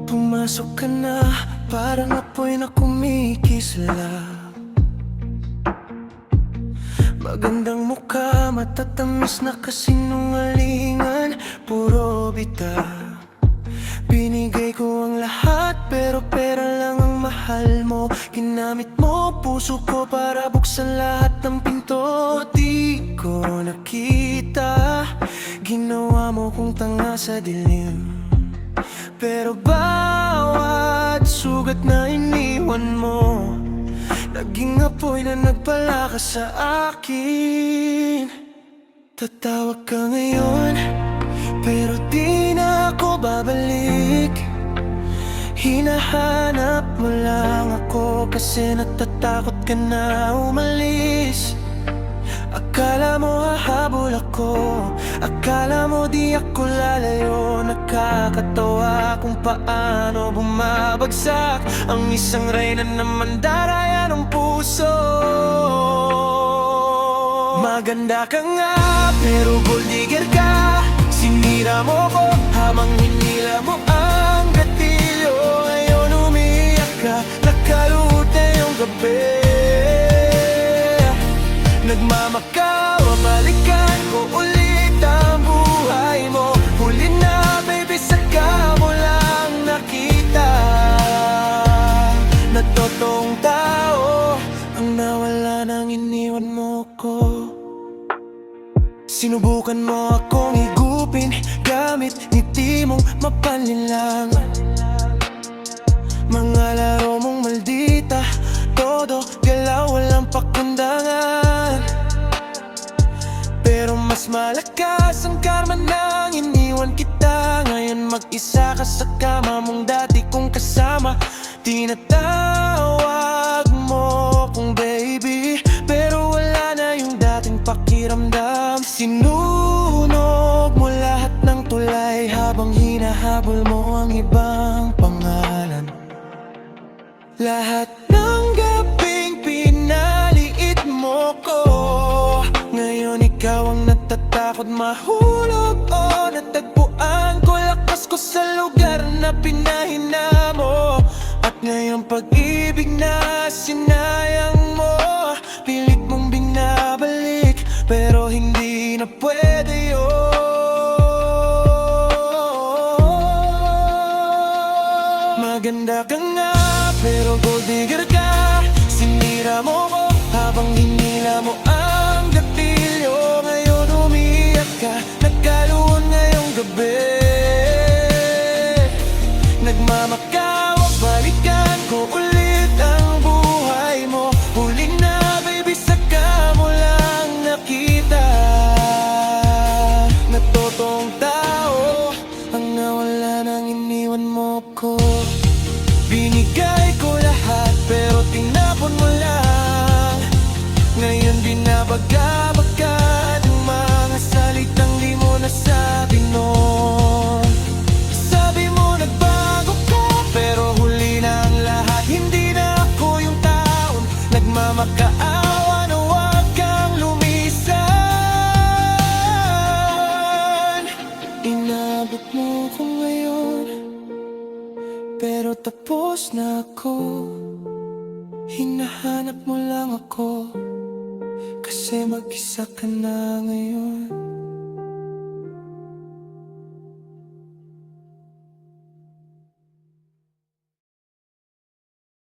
Pumasok ka na, parang apoy na kumikislap. Magandang mukha, matatamis na kasinungalingan, puro bita. Binigay ko ang lahat, pero pera lang ang mahal mo. Ginamit mo puso ko para buksan lahat ng pinto. Di ko nakita, ginawa mo kong tanga sa dilim. Pero bawat sugat na iniwan mo, naging apoy na nagpalakas sa akin. Tatawag ka ngayon, pero di na ako babalik. Hinahanap mo lang ako kasi natatakot ka na umalis. Akala mo hahabol ako, akala mo di ako lalayo. Nakakatawa kung paano bumabagsak ang isang reyna na mandarayan ng puso. Maganda ka nga, pero gold digger ka. Sinira mo ko habang hinila mo ang gatilyo. Ngayon umiyak ka, nakaluhod na yung gabi. Nagmamakaw, balikan ko ulit ang buhay mo. Huli na baby, saka mo lang nakita na totoong tao ang nawala nang iniwan mo ko. Sinubukan mo akong higupin gamit ngiti mong mapanlinlang. Mga laro mong maldita, todo galaw walang pakundangan. Pero mas malakas ang karma nang iniwan kita. Ngayon mag-isa ka sa kama mong dati kong kasama. Tinatawag mo kong baby, pero wala na yung dating pakiramdam. Sinunog mo lahat ng tulay habang hinahabol mo ang ibang pangalan. Lahat ng gabing pinaliit mo ko, ngayon ikaw ang natatakot mahulog o natagpuan ko lakas ko sa lugar na pinahina mo. At ngayon pag-ibig na sinayang mo, pilit mong binabalik, pero hindi na pwede yun. Maganda ka nga, pero gold digger ka. Sinira mo ko habang hinila mo ang gatilyo. Ngayon umiyak ka, nagkaluhod ngayong gabi. Nagmamakaw, balikan ko ulit ang buhay mo. Huli na baby, saka mo lang nakita na totoong tao ang nawala nang iniwan mo ko. Binigay ko lahat pero tinapon mo lang. Ngayon binabagabagad ang mga salitang di mo nasabi noon. Sabi mo nagbago ka, pero huli na ang lahat. Hindi na ako yung taong nagmamakaawa na huwag kang lumisan. Inabot mo ko ngayon, pero tapos na ako. Hinahanap mo lang ako kasi mag-isa ka na ngayon.